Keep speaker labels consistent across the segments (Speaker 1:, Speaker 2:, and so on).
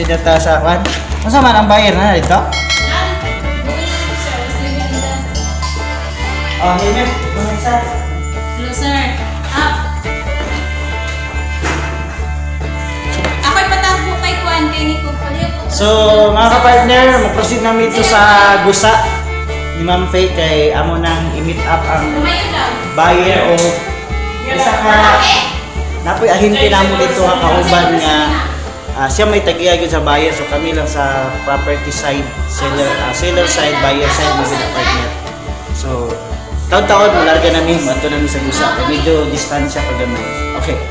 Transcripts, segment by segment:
Speaker 1: dito ta sa kwan. Unsa man ang buyer na dito? Oh, Himet, mga isa.
Speaker 2: Hello, sir. Ako'y patawag kay Kuan kay Nico.
Speaker 1: So, mga kapartner, mag-proceed namin ito sa gusa ni Ma'am Faye kay amo nang i-meet up ang buyer o isa ka napoy ahente namo dito nga kauban nga siya may tag-iya gyud sa buyer, so kami lang sa property side, seller side, buyer side mo gid partner. So, taon-taon malarga namin adto namin sa gusa. Medyo distansya pa gamay. Okay.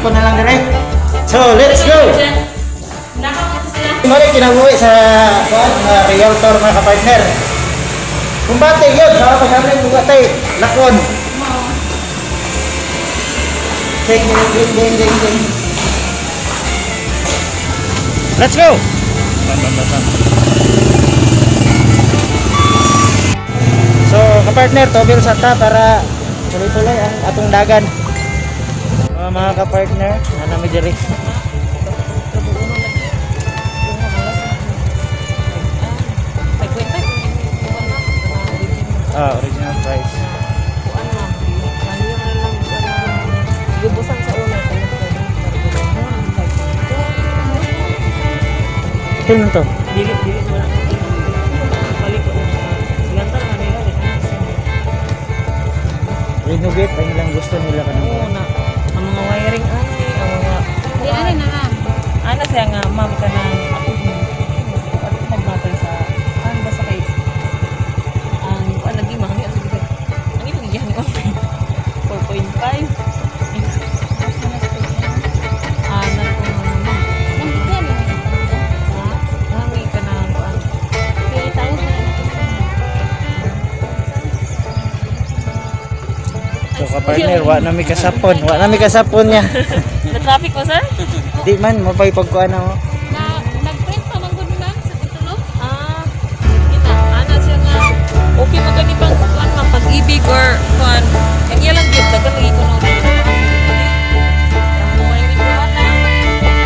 Speaker 1: Ko na lang direct. So, let's go! Mari kinabuhi sa realtor mga kapartner. Kumbate yun, sa pagkakalin kumbate, lakon. Ding, ding, ding, ding, ding. Let's go! So, kapartner, tobil sa ta para tuloy-tuloy ang atong dagan. Mga ka-partner, nanami diri. Original price.
Speaker 3: Lubusan sa una.
Speaker 1: Ito lang to.
Speaker 3: Dili wala. Balik ko. Lantar na nila.
Speaker 1: Renovate, ay nilang gusto nila kanang.
Speaker 3: Oo na. Ang mga wiring ang mga
Speaker 2: Di ano na nga.
Speaker 3: ana siya nga ma'am ka na ako at magmatay sa basta kay ang lagi mahal ang ito giyan ko 4.5 ana ko mami ka na kuan 3,000.
Speaker 1: So ka-partner, wa nami kasapon niya.
Speaker 3: Na traffic mo sir?
Speaker 1: Di man, mapay pagkuhan na mo.
Speaker 2: Nag-print pa man gud man sa titulo.
Speaker 3: Kita ana siya nga okay mo gani pang kuan man pag-ibig or kuan kanya lang gyud dagan lagi ko no.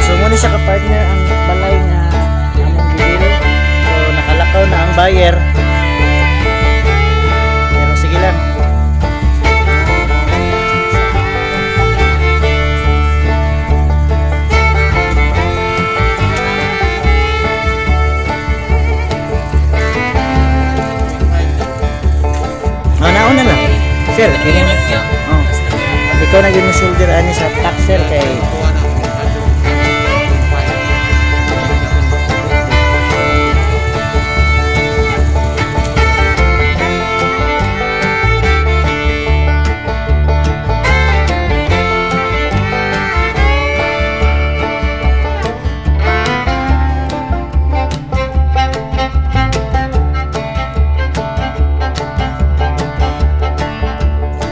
Speaker 1: So muna siya ka-partner ang balay na among bibili. So nakalakaw na ang buyer. Pero sige lang. Nauna lang. Sir, ikaw na mo shoulder ani sa taxer kay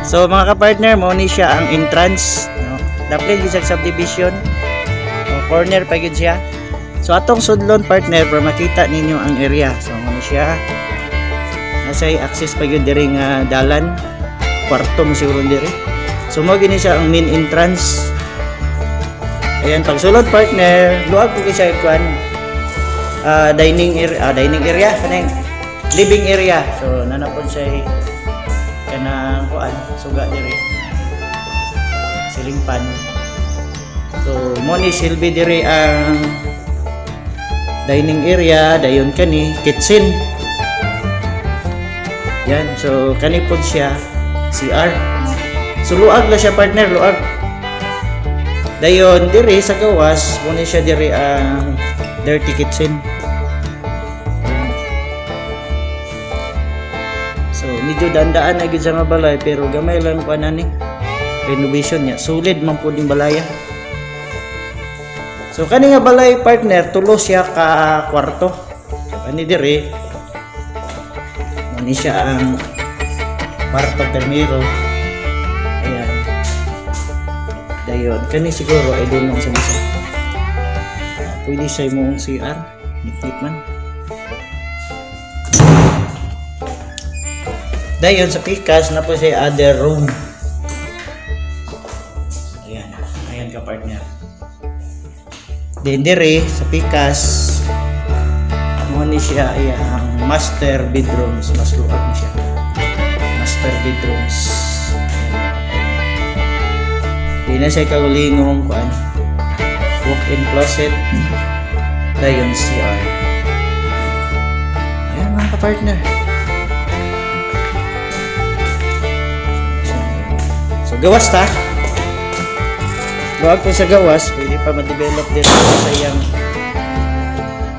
Speaker 1: So mga ka-partner, mo ni siya ang entrance, no? Dapat gyud sa subdivision. Corner pa gyud siya. So atong sudlon partner para makita ninyo ang area. So mo ni siya. Nasay access pa gyud diri nga dalan. Kwarto mo siguro diri. So mo gini siya ang main entrance. Ayan, pag sulod partner, luag po siya kuan. Dining area, kanang living area. So nanapon siya kanang kuan suga diri ceiling fan. So mo ni silbi diri ang dining area, dayon kani kitchen. Yan, so kani pod siya CR. So luag la siya partner, luag. Dayon diri sa gawas mo ni siya diri ang dirty kitchen. So medyo dandaan na gyud sa nga balay pero gamay lang pa na ni renovation niya. Solid man pud yung balaya. So kani nga balay partner tulo siya ka kwarto. Kani dire mani siya ang kwarto permiro. Ayan. Dayon, kani siguro ay doon lang sa bisa. Pwede siya mo CR, nikit man. Dayon sa pikas na po siya other room. Ayan, ayan ka partner. Then dire sa pikas mo ni siya ay ang master bedrooms, mas luwag ni siya. Master bedrooms. Di na siya kagulingong kuan. Walk-in closet. Dayon CR. Ayan mga ka-partner. So gawas ta. Luwag po sa gawas, pwede pa ma-develop din sa iyang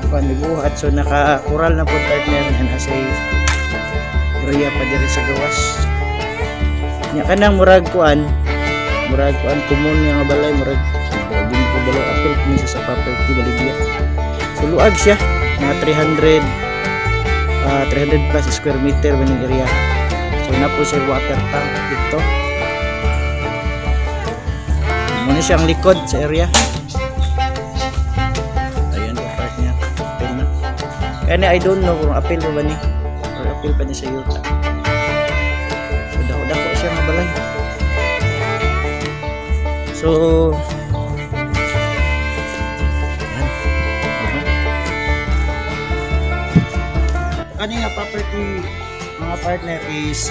Speaker 1: panibuhat. So naka-kural na po partner na nasa area pa diri sa gawas. Nya kanang murag kuan common nga balay murag din ko balay apil minsa sa property baligya. So luag siya mga 300 plus square meter maning area. So na po siya water tank dito. Muna siyang likod sa area. Ayan po part niya. Apil na. Kaya I don't know kung apil pa ba ni or apil pa niya sa yuta. So dako-dako siya nga balay. So ayan. Kanina property mga partner is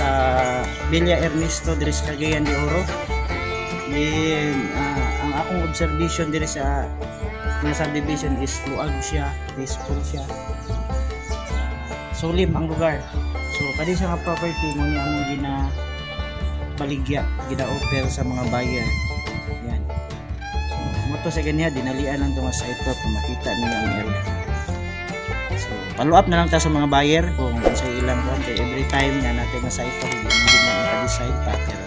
Speaker 1: Villa Ernesto diri sa Cagayan de Oro. Then ang akong observation diri sa subdivision is luag siya, peaceful siya. Sulim ang lugar. So kani siya nga property mo ni among baligya, gina-offer sa mga buyer. Yan. So mo to sa ganyan dinalian lang tong site to para makita niyo ang area. So follow up na lang ta sa mga buyer kung sa ilang kay every time na natin na site to hindi na ka-decide pa pero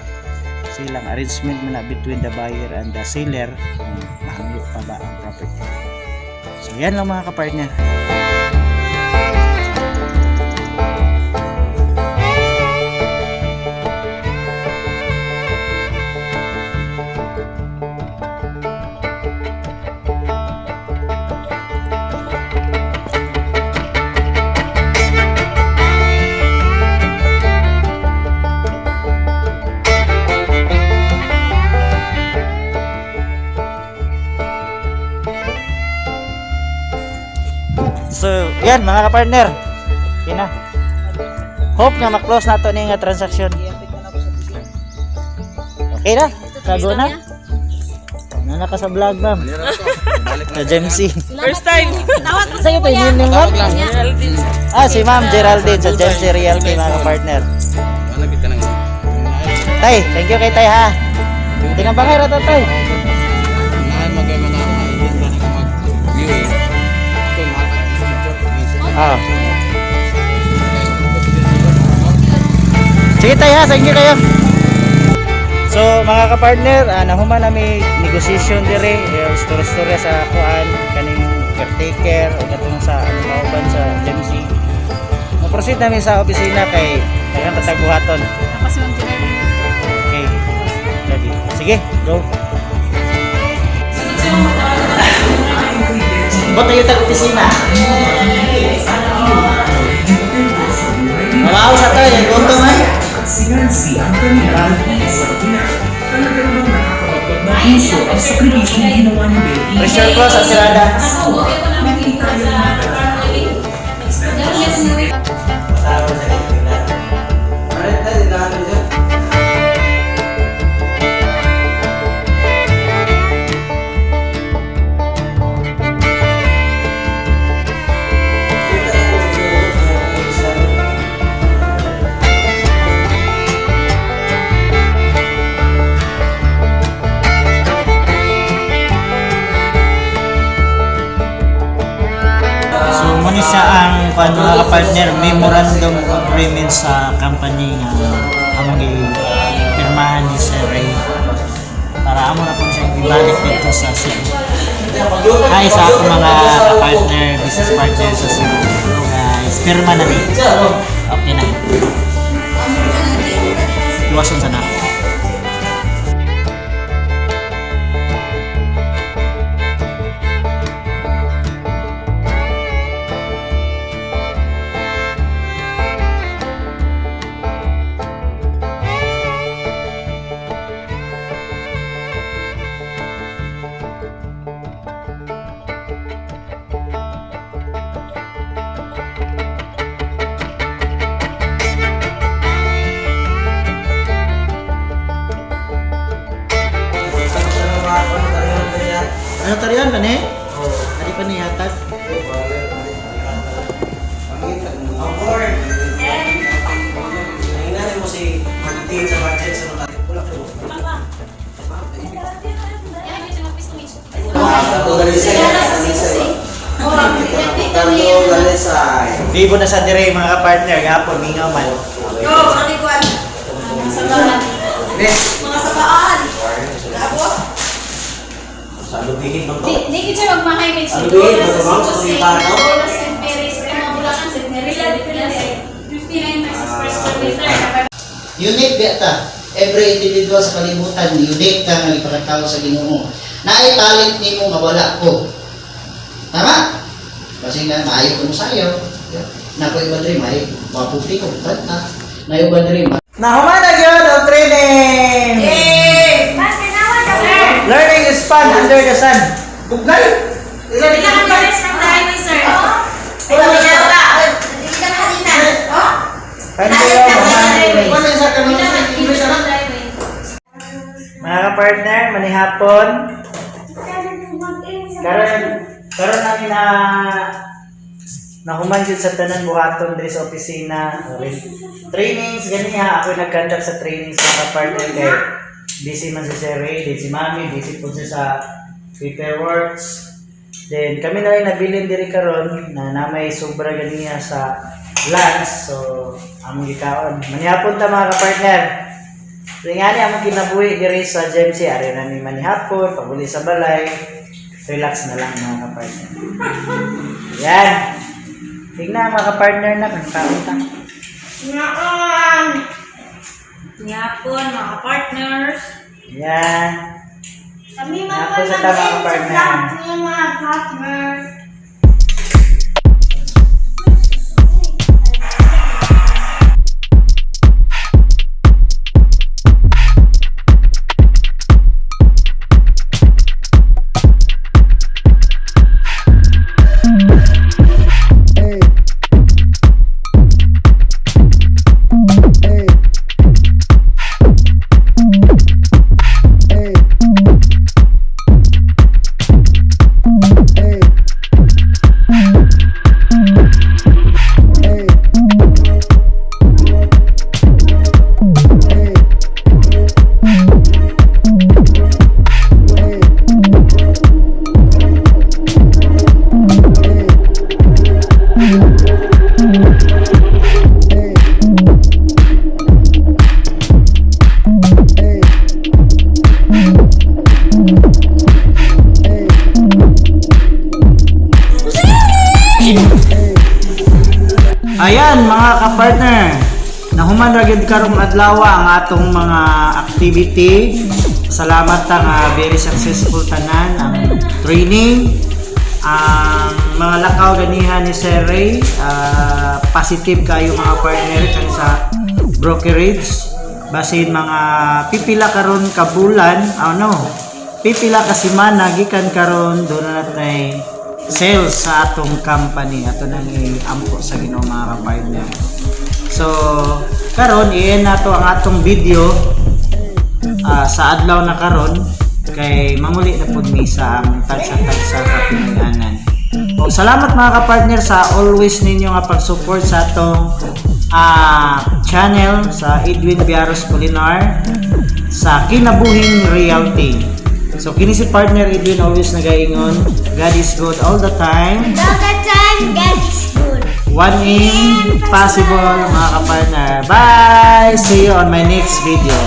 Speaker 1: silang arrangement na between the buyer and the seller kung mahangyo pa ba ang property. So yan lang mga kapartner. So, yan mga kapartner. Okay na. Hope nga ma-close na to ni nga transaction. Okay na? Sago na? Nana ka sa vlog, ma'am. Sa Gemcy.
Speaker 3: First time.
Speaker 1: Sa'yo pa yun yung ma'am? Si ma'am Geraldine sa Gemcy Realty mga kapartner. Tay, thank you kay Tay ha. Tingnan ba kayo rata Tay? Sige tayo ha, thank you kayo. So mga kapartner, nahuman namin negotiation dire, story sa kuan kaning caretaker o katong sa kauban sa Gemcy. Mo-proceed namin sa opisina kay daghang tatagbuhaton. Okay. Ready. Sige, go. Ba't tayo tag-opisina? Malaw sa tayo, yung goto man. Pressure cross at sirada. Muna siya ang mga partner memorandum of agreement sa company nga among pirmahan ni Sir Ray para amo na po siya ibalik dito sa Cebu. Hi sa akong mga partner, business partner sa Cebu. Guys, pirma na rin. Okay na. Iwasan sana. riyan man eh. Ari pa ni hatag.
Speaker 4: Amor. Nanginali mo si Martin sa budget sa mga pula ko.
Speaker 1: Libo na sa dire mga ka-partner gapon mingaw man.
Speaker 2: Mga sabaan.
Speaker 4: Sa lubihin bang to?
Speaker 2: Di kita magmahay kay
Speaker 4: Ano ba yun? Magmamang sa Pilipino?
Speaker 2: St. Mary's, mga Bulacan, St. Mary's, 59 pesos per square meter.
Speaker 5: Unique beta. Every individual sa kalibutan, unique ka nga ipakatao sa Ginoo. Naay talent nimo mawala ko. Tama? Kasi nga maayo ko mo sayo. Nakoy ba diri may maputi ko bata. Nayo ba diri
Speaker 1: Nahuman na gyud ang training. Learning is fun under the sun. Bugal.
Speaker 2: Hindi ka nag-rest ng driveway, sir.
Speaker 1: Mga ka-partner, manihapon. Karon namin nahuman jud sa tanan buhaton diri sa opisina. Trainings gani ha, ako nag-conduct sa trainings mga ka-partner kay busy man si Sir Ray, busy si Mami, busy po siya sa paperworks. Then kami na rin nabilin diri karon na namay sobra ganiya sa lunch. So among gikaon. Manihapon ta mga ka-partner. So nga ni among kinabuhi diri sa GMC ari na ni manihapon, paguli sa balay. Relax na lang mga ka-partner. Yan. Tingnan mga ka-partner na kung kaon ta.
Speaker 2: Yapon, mga partners.
Speaker 1: Yan.
Speaker 2: Kami
Speaker 1: Yapon sa tama mga partner.
Speaker 2: mga partners.
Speaker 1: Ayan mga ka-partner, nahuman ra gyud karong adlaw ang atong mga activity. Salamat ta nga very successful tanan ang training. Ang mga lakaw ganihan ni Sir Ray, positive kayo mga partner kan sa brokerage. Basin mga pipila karon ka bulan, pipila ka semana gikan karon do na natay sales sa atong company. Ato nang iampo sa Ginoo mga ka-partner. So karon iyan nato ang atong video sa adlaw na karon kay mamuli na pud mi sa ang tagsa-tagsa ka pinanganan. O salamat mga ka-partner sa always ninyo nga pag-support sa atong channel sa Edwin Biaros Polinar sa Kinabuhing Realty. So kini si partner Edwin always nagaingon, God is good all the time.
Speaker 6: All the time, God is good.
Speaker 1: One impossible mga ka-partner. Bye! See you on my next video.